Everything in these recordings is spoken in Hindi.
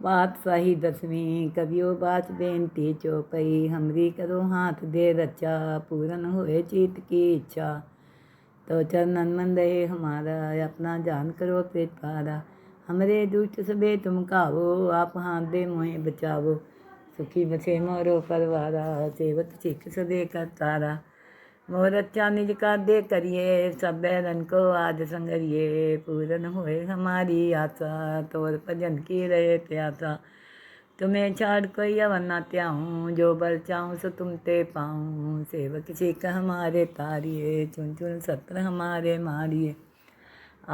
पातशाही दसवीं कवियो बात बेनती चौपई हमरी करो हाथ दे रचा पूरन होए चीत की इच्छा तो चरणन मन रहे हमारा अपना जान करो पेट पारा हमरे दुष्ट सबे तुम खावो आप हाथ दे मोहे बचावो सुखी बसे मोरो परवारा सेवक सिख सदे कर तारा मोर अच्छा निज का दे करिए सब बैरन को आज संगरिए पूरन होए हमारी आशा तोर भजन की रहे प्यासा तुम्हें छाड़ कोई अवन ना त्याऊँ जो बल चाहूँ सो तुम ते पाऊँ सेवक सिख हमारे तारिए चुन चुन सत्र हमारे मारिए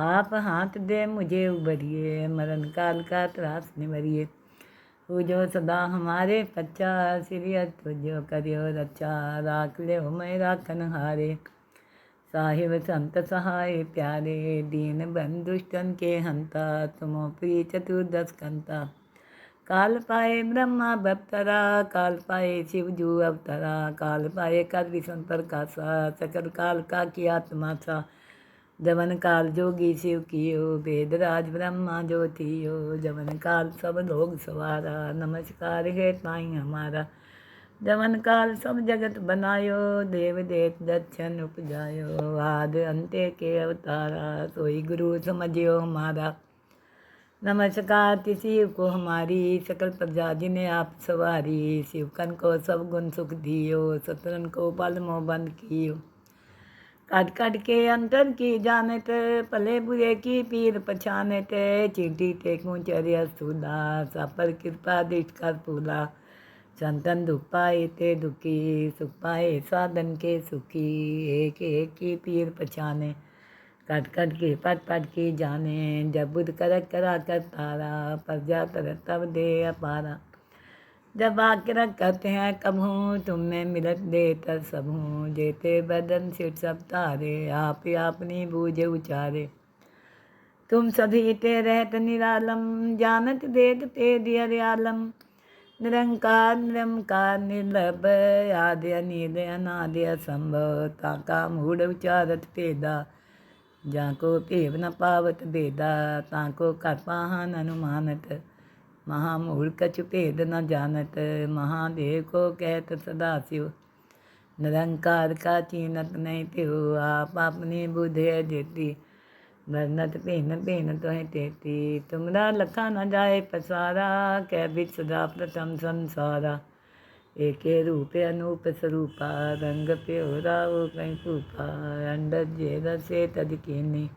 आप हाथ दे मुझे उबरिए मरण काल का त्रास निवरिए जो सदा हमारे पच्चा सिरियत तुझो करियो रचा राख ले मैं राखन हारे साहिब संत सहाय प्यारे दीन बंधुष्टन के हंता तुमो प्रिय चतुर्दश कंता काल पाए ब्रह्मा बप्तरा काल पाए शिवजू अवतरा काल पाए कर विष्णु प्रकाशा सकल काल का किया तमाशा जवन काल जोगी शिव कियो वेद राज ब्रह्मा ज्योतियो जवन काल सब लोग सवारा नमस्कार है ताई हमारा जवन काल सब जगत बनायो देव देव दर्शन उपजायो आद अंत्य के अवतारा सोई गुरु समझियो हमारा नमस्कार शिव को हमारी सकल प्रजा जिन्हें आप सवारी शिवकन को सब गुण सुख दियो सतरन को पल मोह बंद कियो काट काट के अंतर की जानत भले बुरे की पीर पछानत चींटी टेकूं चर्या सूला सापर कृपा दृष्ट कर फूला संतन दुख पाए ते दुखी सुख पाए साधन के सुखी एक एक की पीर पछाने कट कट के पट पट की जाने जब बुद्ध करक करा कर तारा प्रजा तरत तब दे अपारा जब आकर कहते हैं कब हूँ तुम में मिलत दे तर सब हूँ जेते बदन सिर सब तारे आप ही अपनी बूझे उचारे तुम सभी ते रहत निरालम जानत देत ते दियर आलम निरंकार निरंकार निर्लभ आदि अनिल अनादि असंभव ताका मूढ़ उचारत पेदा जाको पेव न पावत बेदा ताको कर पाहन अनुमानत महामूढ़ कछु भेद न जानत महादेव को कहत सदाशिव निरंकार का चीनत नहीं त्यो आप अपनी बुद्ध है देती भरनत पेन पेन तो है तेती तुमरा लखा न जाए पसारा कह बिच सदा प्रथम संसारा एके रूप अनूप स्वरूपा रंग प्योरा वो कहीं फूफा अंडर जेर से तद कीनी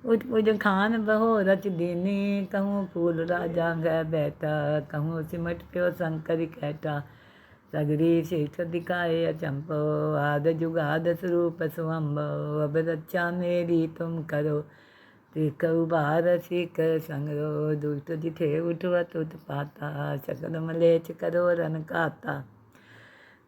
उठ पुज खान बहो रच दीनी कहूँ फूल राजा गै बैठा कहूँ सिमट प्यो शंकर कहता सगरी शीठ दिखाए अचंपो आद जुगाद स्वरूप सुअम्बो अब रक्षा मेरी तुम करो तिक उबार सिख संगरो दुष्ट जिठे उठवत उत्पाता सकल मलेच करो रन काता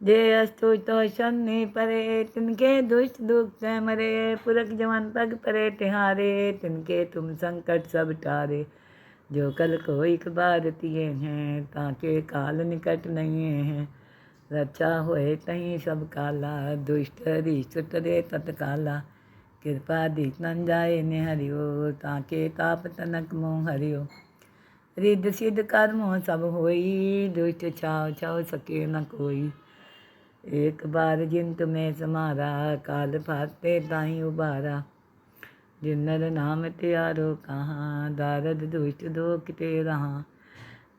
जे अस्तु तो शनि परे तिनके दुष्ट दुख से मरे पुरख जवन पग परे तिहारे तिनके तुम संकट सब टारे जो कल को एक बार तिए हैं ताके काल निकट नहीं हैं रक्षा होए तहीं सब काला दुष्ट रिष्ट तरे तत्काला कृपा दीख न जाए ने हरियो ताके ताप तनक मोह हरियो रिद्ध सिद्ध कर्मों सब होई दुष्ट छाव छाव सके न कोई एक बार जिन तुम्हें समारा काल फाते ताई उबारा जिन नर नाम त्यारो कहाँ दारद दुष्ट दो किते रहा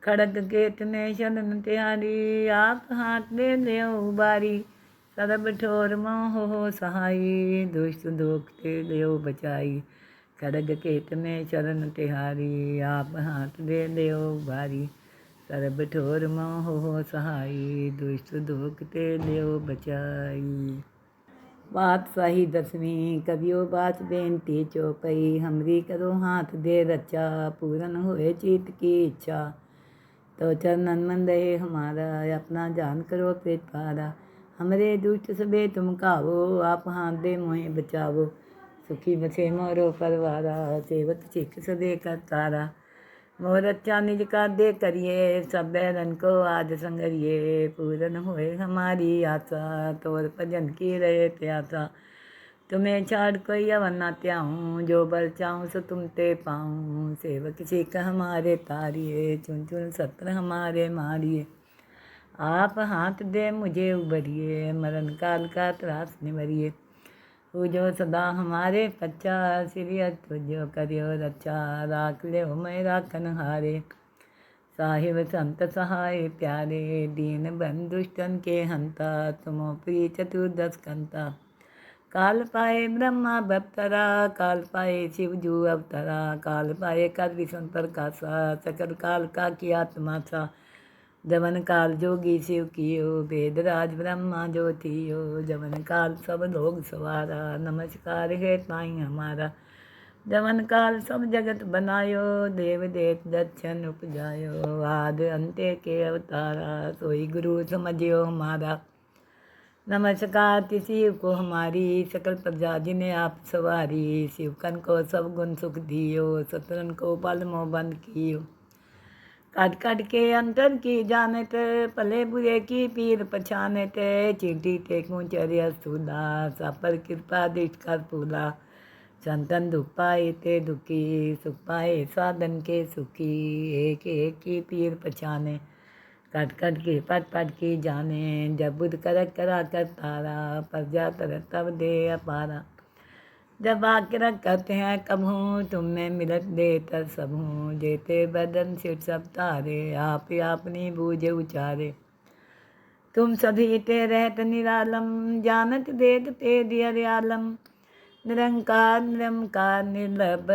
खड़ग केत ने शरण त्यारी आप हाथ दे ले उबारी सरब ठोर मोह हो सहाई दुष्ट दोख ते ले बचाई खड़ग केत में शरण तिहारी आप हाथ दे ले उबारी सरब ठोर मोह हो सहाई दुष्ट दुख ते लियो बचाई। पातशाही दसवीं कवियो बात बेनती चौपई हमरी करो हाथ दे रचा पूरन होए चीत की इच्छा तो चरणन मन रहे हमारा अपना जान करो पेट पारा हमरे दुष्ट सबे तुम खावो आप हाथ दे मोहे बचावो सुखी बसे मोरो परवारा सेवक सिख सदे कर तारा मोर अच्छा निज का दे करिए सब बैरन को आज संगरिए पूरन होए हमारी आशा तोर भजन की रहे प्यासा तुम्हें छाड़ कोई अवन न त्याऊँ, जो बल चाहूँ सो तुम ते पाऊँ। सेवक सीख हमारे तारिये, चुन चुन सत्र हमारे मारिए। आप हाथ दे मुझे उबरिए, मरण काल का त्रास निवरिए। जो सदा हमारे पच्चा, श्री तुझो करियो रक्षा। राख ले मैं राखन हारे, साहिब संत सहाय प्यारे। दीन बंधुष्टन के हंता, तुमो प्रिय चतुर्दश कंता। काल पाए ब्रह्मा बप्तरा, काल पाए शिव जू अवतरा। काल पाए कर विशंतर कासा, सकल काल का किया तमाशा। जवन काल जोगी शिव कियो, वेद राज ब्रह्मा ज्योतियो। जवन काल सब लोग सवारा, नमस्कार है ताई हमारा। जवन काल सब जगत बनायो, देव देत दर्शन उपजायो। आद अंत्य के अवतारा, सोई गुरु समझियो हमारा। नमस्कार शिव को हमारी, सकल प्रजा जिन्हें आप सवारी। शिव कन को सब गुण सुख दियो, सतरन को पल मोह बंद कियो। काट काट के अंतर की जानत, भले बुरे की पीर पछानत। चींटी ते कुंचर्य स्थूला, सापर कृपा दृष्ट कर फूला। संतन दुख पाए ते दुखी, सुख पाए साधन के सुखी। एक एक की पीर पछाने, कट कट के पट पट की जाने। जब बुद्ध करक करा कर तारा, प्रजा तरत तब दे अपारा। जब आकर कहते हैं कब हूँ, तुम में मिलत दे तर सब हूँ। जेते बदन सिर सब तारे, आप ही अपनी बूझे उचारे। तुम सभी ते रहत निरालम, जानत देत ते दियर आलम। निरंकार निरंकार निर्लभ,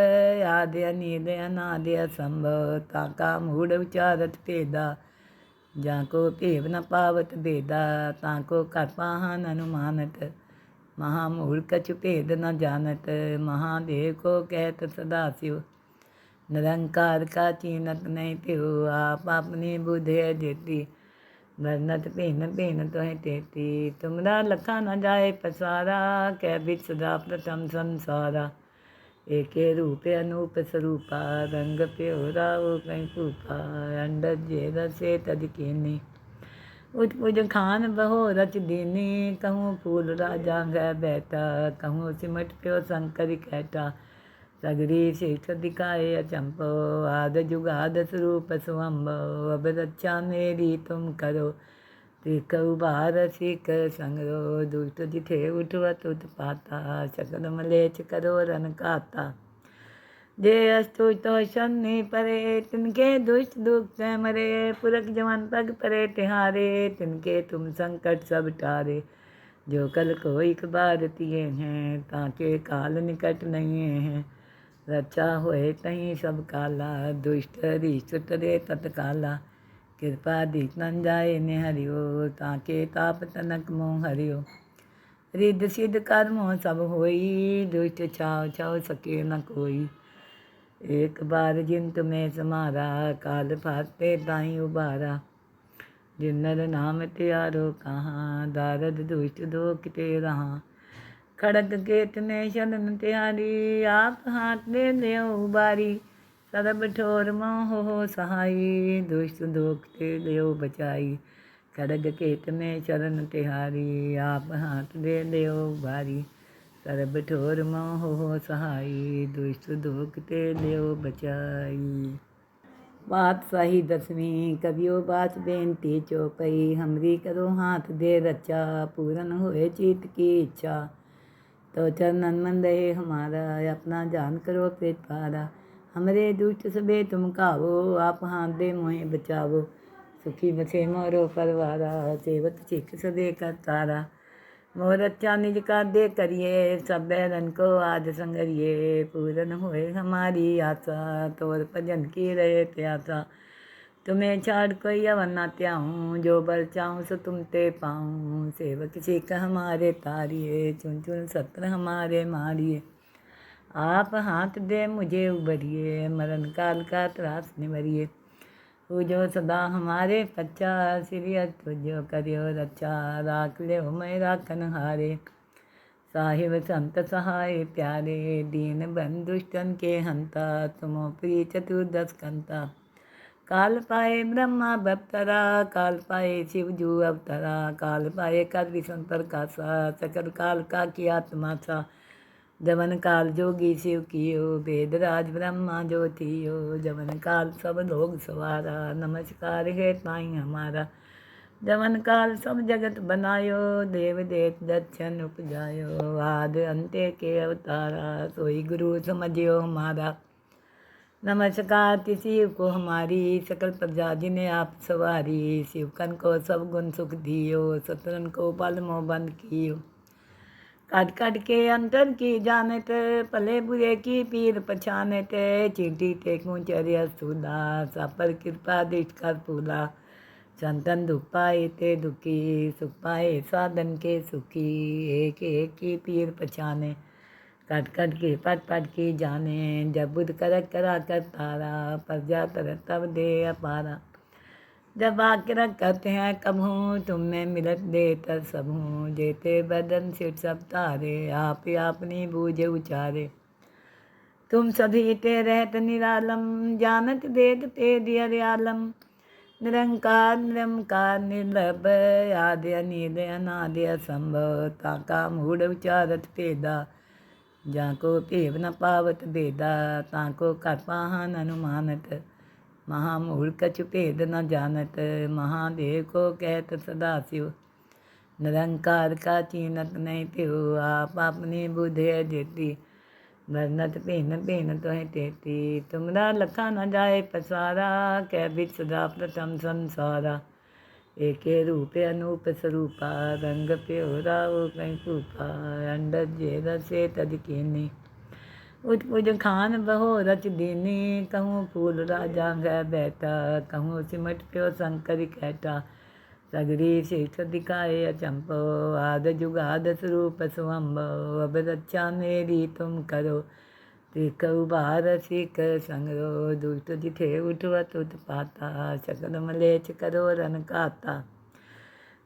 आदि अनिल अनादि असंभव। ताका मूढ़ उचारत पेदा, जाको पेव न पावत बेदा। ताको कर पाहन अनुमानत, महामूढ़ कछु भेद न जानत। महादेव को कहत सदा शिव, निरंकार का चीनत नहीं त्यो। आप अपनी बुद्धि देती, भरनत पेन पेन तो तेती। तुमरा लखा न जाए पसारा, कै बिच सदा प्रथम संसारा। एके रूप अनूप स्वरूपा, रंग प्योरा वो कहीं फूफा। अंडर जेर से तज कीनी, उत्पुज खान बहो रच दीनी। कहूँ फूल राजा गै बैठा, कहूँ सिमट प्यो शंकर कहता। सगरी शिष्ट दिखाए अचंपो, आद जुगाद स्वरूप सुअम्बो। अब रक्षा मेरी तुम करो, तिक उबार सिख संगरो। दुष्ट जिठे उठवत उत्पाता, सकल मलेच करो रन काता। जे अस्तु तो शनि परे, तिनके दुष्ट दुख से मरे। पुरख जवन पग परे तिहारे, तिनके तुम संकट सब टारे। जो कल को एक बार तिए हैं, ताके काल निकट नहीं हैं। रक्षा होए तहीं सब काला, दुष्ट रिष्ट तरे तत्काला। कृपा दीख न जाए निहरियो, ताके ताप तनक मोह हरियो। रिद्ध सिद्ध कर्मों सब होई, दुष्ट छाव छाव सके न कोई। एक बार जिन तुम्हें समारा, काल फाते ताई उबारा। जिन नर नाम त्यारो कहाँ, दारद दुष्ट दोख ते रहा। खड़ग केत ने शरण त्यारी, आप हाथ दे ले उबारी। सरब ठोर मोह हो सहाई, दुष्ट दोख ते ले बचाई। खड़ग केत में शरण तिहारी, आप हाथ दे ले उबारी। सरब ठोर मोह हो सहाई, दुष्ट दोख ते ले बचाई। बात सही दसवीं, कबियो बात बेनती चौपई। हमरी करो हाथ दे रचा, पूरन होए चित की इच्छा। तो चरणन मन रहे हमारा, अपना जान करो पेट पारा। हमरे दुष्ट सबे तुम कावो, आप हाथ दे मोहे बचावो। सुखी बसे मोरो परवारा, सेवक सिख सदे कर तारा। मोर अच्छा निज का दे करिए, सब बैरन को आज संगरिए। पूरन होए हमारी आशा, तोर भजन की रहे प्यासा। तुम्हें छाड़ कोई अवन न त्याऊँ, जो बल चाहूँ सो तुम ते पाऊँ। सेवक सिख हमारे तारिये, चुन चुन सत्र हमारे मारिए। आप हाथ दे मुझे उबरिए, मरण काल का त्रास निवरिए। जो सदा हमारे पच्चा, श्री तुझो करियो रक्षा। राख ले मैं राखन हारे, साहिब संत सहाय प्यारे। दीन बंधुष्टन के हंता, तुमो प्रिय चतुर्दश कंता। काल पाए ब्रह्मा बप्तरा, काल पाए शिव जू अवतरा। काल पाए कर विशंतर कासा, सकल काल का किया तमाशा। जवन काल जोगी शिव कियो, वेद राज ब्रह्मा जो थियो, जवन काल सब लोग सवारा, नमस्कार है ताई हमारा। जवन काल सब जगत बनायो, देव देत दर्शन उपजायो, आद अंत्य के अवतारा, सोई गुरु समझियो हमारा। नमस्कार शिव को हमारी, सकल प्रजा जिन्हें आप सवारी, शिवकन को सब गुण सुख दियो, शत्रुन को पल मोह बंद कियो। काट काट के अंतर की जानत, भले बुरे की पीर पछानत, चींटी ते कुंचर्य स्थूला, सापर कृपा दृष्ट कर फूला। संतन दुख पाए ते दुखी, सुख पाए साधन के सुखी, एक एक की पीर पछाने, कट कट के पट पट की जाने, जब बुद्ध करक करा कर तारा, प्रजा तरत तब दे अपारा। जब आके रख करते हैं कब हूँ, तुम में मिलत दे तर सब हूँ, जेते बदन सिर सब तारे, आप ही अपनी बूझे उचारे। तुम सभी ते रहत निरालम, जानत देत ते दियर आलम, निरंकार निरंकार निर्लभ, आदि अनिल अनादि असंभव, ताका मूढ़ उचारत भेदा, जाको भेव न पावत भेदा, ताको कर पाहन अनुमानत, महामूढ़ कछु भेद न जानत, महादेव को कहत सदा शिव, निरंकार का चीनत नहीं त्यो, आप अपनी बुद्धि जेती, भरनत भेन भेन तुह तेती, तुमरा लखा न जाए पसारा, कह बिच सदा प्रथम संसारा। एके रूप अनूप स्वरूपा, रंग प्योरा वो कहीं रूपा, अंडर जेर से तज कीनी, उत्पुज खान बहो रच दीनी, कहूँ फूल राजा गै बैठा, कहूँ सिमट प्यो शंकर कहटा, सगरी शीठ दिखाए अचंपो, आद जुगाद स्वरूप सुअम्बो, अब रक्षा मेरी तुम करो, तिक उबार सिख संगरो, दुष्ट जिठे उठवत उत्पाता, सकल मलेच करो रन काता,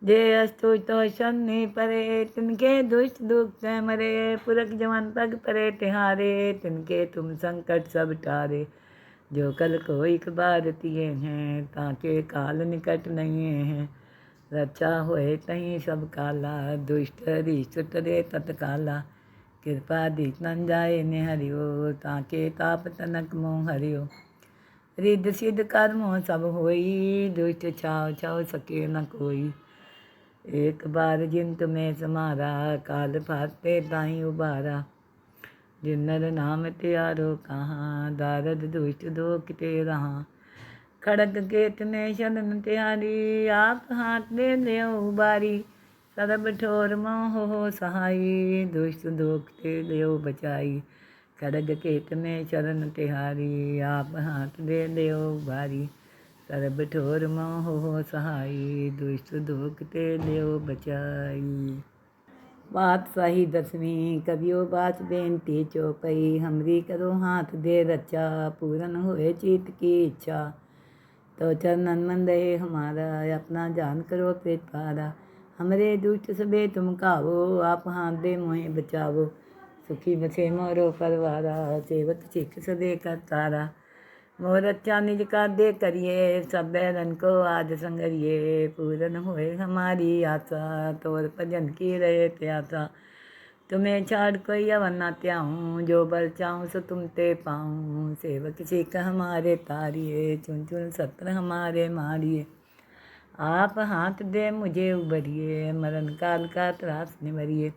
जे अस्तु तो शनि परे, तिनके दुष्ट दुख से मरे, पुरख जवन पग परे तिहारे, तिनके तुम संकट सब टारे, जो कल को एक बार तिए हैं, ताके काल निकट नहीं हैं, रक्षा होए तहीं सब काला, दुष्ट रिष्ट तरे तत्काला, कृपा दीप न जाए ने हरियो, ताके ताप तनक मोह हरियो, रिद्ध सिद्ध कर्मों सब होई, दुष्ट छाव छाव सके न कोई, एक बार जिन तुम्हें समारा, काल फाते ताई उबारा, जिन्नर नाम त्यारो कहाँ, दारद दुष्ट दो किते रहा, खड़ग केत ने शरण त्यारी, आप हाथ दे ले उबारी, सरब ठोर मोह हो सहाई, दुष्ट दोख ते ले बचाई, खड़ग केत में शरण तिहारी, आप हाथ दे ले उबारी, सरब ठोर मोह हो सहाई, दुष्ट दुख ते लियो बचाई। बात सही दसवीं, कबियो बात बेनती चौपई, हमरी करो हाथ दे रचा, पूरन होए चित की इच्छा, तो चरणन मन रहे हमारा, अपना जान करो पेट पारा, हमरे दुष्ट सबे तुम खावो, आप हाथ दे मोहे बचावो, सुखी बसे मोरो परवारा, सेवक सिख सदे कर तारा, मोर अच्छा निज का दे करिए, सब बैरन को आज संगरिए, पूरन होए हमारी आशा, तोर भजन की रहे प्यासा, तुम्हें छाड़ कोई अवन न त्याऊँ, जो बल चाहूँ सो तुम ते पाऊँ, सेवक सिख हमारे तारिए, चुन चुन सत्र हमारे मारिए, आप हाथ दे मुझे उबरिए, मरण काल का त्रास निवरिए,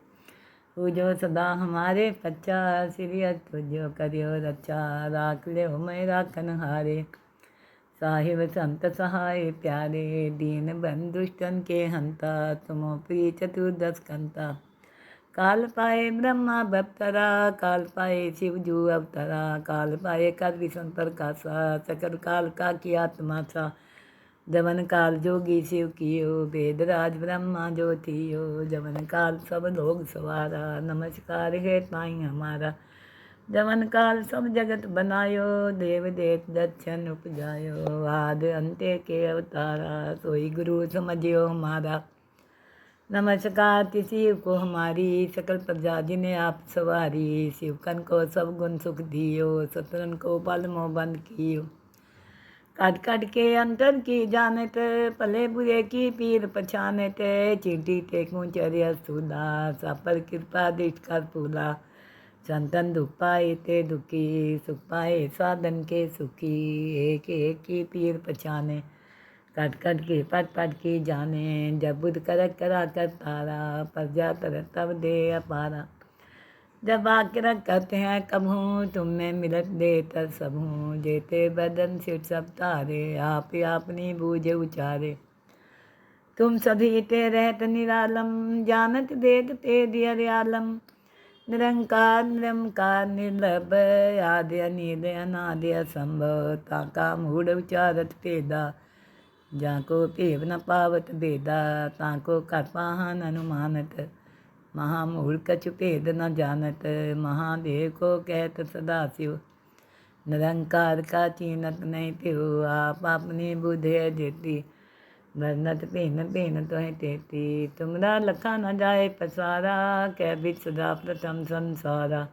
जो सदा हमारे पच्चा, श्री तुझो करियो रक्षा, राख ले मैं राखन हारे, साहिब संत सहाय प्यारे, दीन बंधुष्टन के हंता, तुमो प्रिय चतुर्दश कंता, काल पाए ब्रह्मा बप्तरा, काल पाए शिवजू अवतरा, काल पाए कर विष्णु प्रकाशा, सकल काल का किया तमाशा, जवन काल जोगी शिव कियो, वेद राज ब्रह्मा जो थियो, जवन काल सब लोग सवारा, नमस्कार है ताई हमारा, जवन काल सब जगत बनायो, देव देत दर्शन उपजायो, आद अंत्य के अवतारा, सोई गुरु समझियो हमारा। नमस्कार शिव को हमारी, सकल प्रजा जिन्हें आप सवारी, शिवकन को सब गुण सुख दियो, शत्रुन को पल मोह बंद कियो, काट काट के अंतर की जानत, भले बुरे की पीर पछानत, चींटी ते कुंचर्य स्थूला, सापर कृपा दृष्ट कर फूला, संतन दुख पाए ते दुखी, सुख पाए साधन के सुखी। एक एक की पीर पछाने, कट कट के पट पट की जाने। जब बुध करक करा कर तारा, प्रजा तरत तब दे अपारा। जब आकर कहते हैं कब हूँ, तुम में मिलत दे तर सब हूँ। जेते बदन सिर सब तारे, आप ही अपनी बूझे उचारे। तुम सभी ते रहत निरालम, जानत देत ते दियर आलम। निरंकार निरंकार निर्लभ, आदि अनिल अनादि असंभव। ताका मूढ़ उचारत भेदा, जाको भेव न पावत भेदा। ताको कर पाहन अनुमानत, महामूढ़ कछु भेद न जानत। महादेव को कहत सदा शिव, निरंकार का चीनत नहीं त्यो। आप अपनी बुद्ध है जेती, भरनत भेन भेन तुह तेती। तुमरा लखा न जाए पसारा, कह बिच सदा प्रथम संसारा।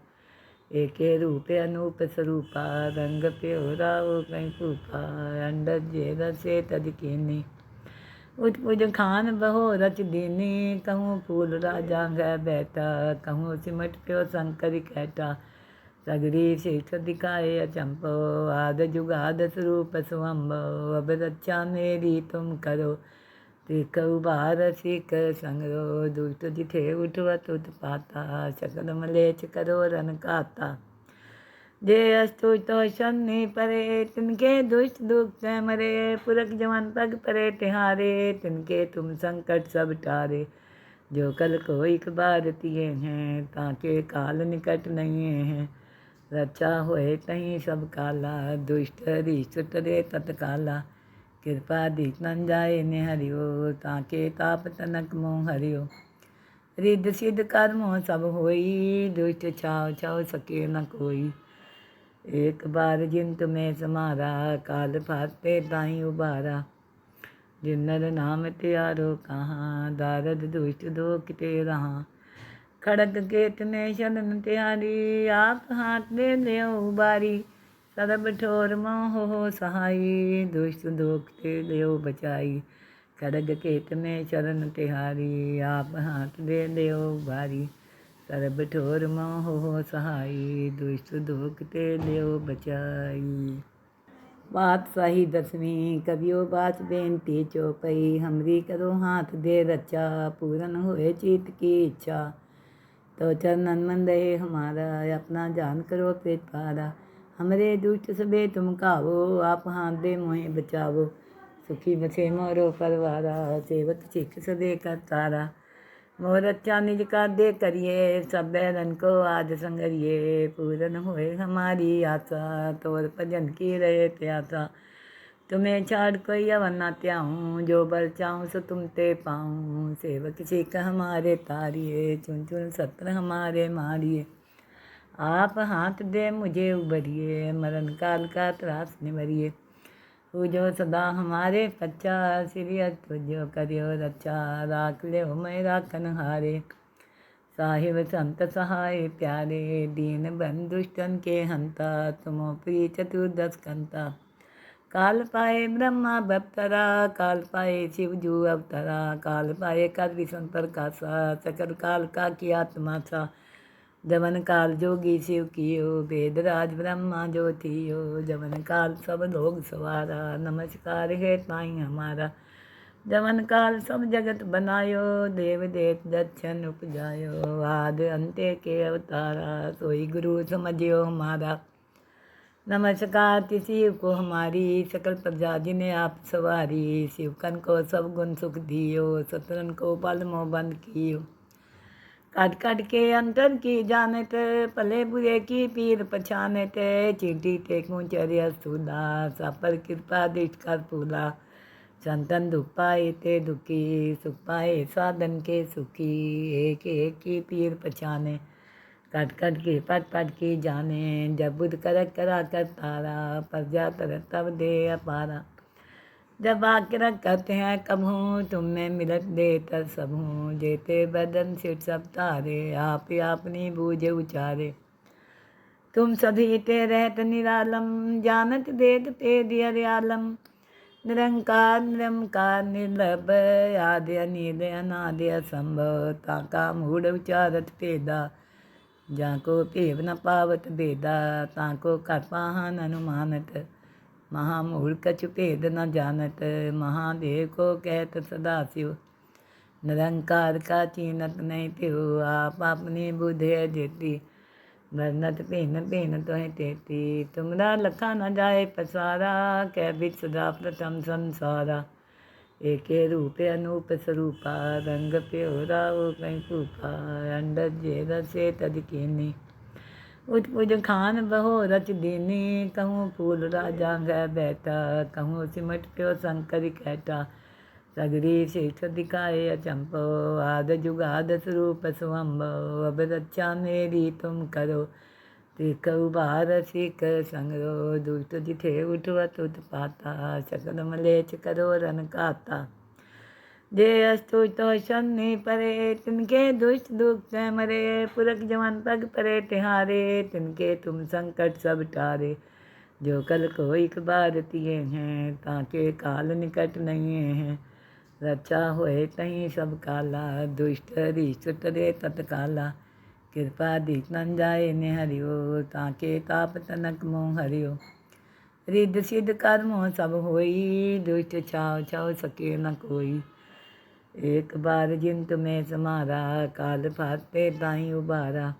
एके रूप अनूप स्वरूपा, रंग प्योरा वो कहीं फूफा। अंडर जेर से तज कीनी, उठपुज खान बहो रच दीनी। कहूँ फूल राजा गै बैठा, कहूँ सिमट प्यो शंकर कहटा। सगरी शीठ दिखाए अचंपो, आद जुगाद स्वरूप सुअम्बो। अब रक्षा मेरी तुम करो, तिक उबार सिक संगरो। दुष्ट जिठे उठवत उत्पाता, सकल मलेच करो रन काता। जे अस्तु तो शनि परे, तिनके दुष्ट दुख से मरे। पुरख जवन पग परे तिहारे, तिनके तुम संकट सब टारे। जो कल को एक बार तिए हैं, ताके काल निकट नहीं हैं। रक्षा होए तहीं सब काला, दुष्ट रिष्ट तरे तत्काला। कृपा दीख न जाए निहरियो, ताके ताप तनक मोह हरियो। रिद्ध सिद्ध कर्मों सब होई, दुष्ट छाव छाव सके न कोई। एक बार जिन तुम्हें समारा, काल फाते ताई उबारा। जिन नर नाम त्यारो कहाँ, दारद दुष्ट दो किते रहा। खड़ग केत ने शरण त्यारी, आप हाथ दे ले उबारी। सरब ठोर मोह हो सहाई, दुष्ट दोख ते ले बचाई। खड़ग केत में शरण तिहारी, आप हाथ दे ले उबारी। सरब ठोर मोह हो सहाई, दुष्ट दोख ते ले बचाई। बात सही दसवीं, कबियो बात बेनती चौपई। हमरी करो हाथ दे रचा, पूरन होए चित की इच्छा। तो चरणन मन रहे हमारा, अपना जान करो पेट पारा। हमरे दुष्ट सबे तुम कावो, आप हाथ दे मोहे बचावो। सुखी बसे मोरो परवारा, सेवक सिख सदे कर तारा। मोर अच्छा निज का दे करिए, सब बैरन को आज संगरिए। पूरन होए हमारी आशा, तोर भजन की रहे प्यासा। तुम्हें छाड़ कोई अवन न त्याऊँ, जो बल चाहूँ सो तुम ते पाऊँ। सेवक सिख हमारे तारिए, चुन चुन सत्र हमारे मारिए। आप हाथ दे मुझे उबरिए, मरण काल का त्रास निवरिए। जो सदा हमारे पच्चा, श्री तुझो करियो रक्षा। राख ले मैं राखन हारे, साहिब संत सहाय प्यारे। दीन बन दुष्टन के हंता, तुमो प्रिय चतुर्दश कंता। काल पाए ब्रह्मा बप्तरा, काल पाए शिव जू अवतरा। काल पाए कर विष्णु प्रकाशा, सकल काल का किया तमाशा। जवन काल जोगी शिव कियो, वेद राज ब्रह्मा जो थियो। जवन काल सब लोग सवारा, नमस्कार है ताई हमारा। जवन काल सब जगत बनायो, देव देत दक्षिण उपजायो। आद अंत्य के अवतारा, सोई गुरु समझियो हमारा। नमस्कार शिव को हमारी, सकल प्रजा जिन्हें आप सवारी। शिवकन को सब गुण सुख दियो, शत्रुन को बल मोह बंद कियो। काट काट के अंतर की जानत, भले बुरे की पीर पछानत। चींटी ते कुंचर्य सूला, सापर कृपा दृष्ट कर फूला। संतन दुख पाए ते दुखी, सुख पाए साधन के सुखी। एक एक की पीर पछाने, कट कट के पट पट की जाने। जब बुध करक करा कर तारा, प्रजा तरत तब दे अपारा। जब आकर कहते हैं कब हूँ, तुम में मिलत दे तर सब हूँ। जेते बदन सिर सब तारे, आप ही अपनी बूझे उचारे। तुम सभी ते रहत निरालम, जानत देत ते दियर आलम। निरंकार निरंकार निर्लभ, आदि अनिल अनादि असंभव। ताका मूढ़ उचारत भेदा, जाको भेव न पावत भेदा ताको कर पाहन अनुमानत। महामूढ़ कछु भेद न जानत महादेव को कहत सदा शिव। निरंकार का चीनत नहीं त्यो आप अपनी बुद्धि जेती। भरनत भेन भेन तुह तेती तुमरा लखा न जाए पसारा कह बिच सदा प्रथम संसारा। एके रूप अनूप स्वरूपा रंग प्योरा वो कहीं फूफा। अंडर जेर से तज कीनी उठ पुज खान बहो रच दीनी। कहूँ फूल राजा गह बैठा कहूँ सिमट प्यो शंकर कहता। सगरी शीठ दिखाए अचंपो आद जुगाद स्वरूप सुअम्बो। अब रक्षा मेरी तुम करो तिक उबार सिक संगरो। दुष्ट जिथे उठवत उत्पाता सकल मलेच करो रन खाता। जे अस्तु तो शनि परे तिनके दुष्ट दुख से मरे। पुरख जवन पग परे तिहारे तिनके तुम संकट सब टारे। जो कल को एक बार तिए हैं ताके काल निकट नहीं हैं। रक्षा होए तहीं सब काला दुष्ट रिष्ट तरे तत्काला। कृपा दीप न जाए ने हरियो ताके ताप तनक मोह हरियो। रिद्ध सिद्ध कर्मों सब होई दुष्ट छाव छाव सके न कोई। एक बार जिन तुम्हें समारा काल फाते ताई उबारा।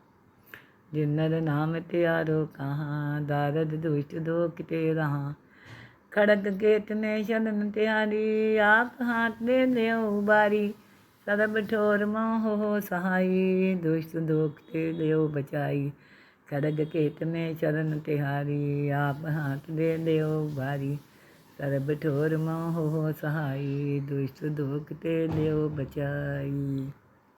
जिन नर नाम त्यारो कहाँ दारद दुष्ट दो किते रहा। खड़ग केत ने शरण त्यारी आप हाथ दे ले उबारी। सरब ठोर मोह हो सहाई दुष्ट दोख ते ले बचाई। खड़ग केत में शरण तिहारी आप हाथ दे ले उबारी। सरब ठोर मोह हो सहाई दुष्ट दोख ते ले बचाई।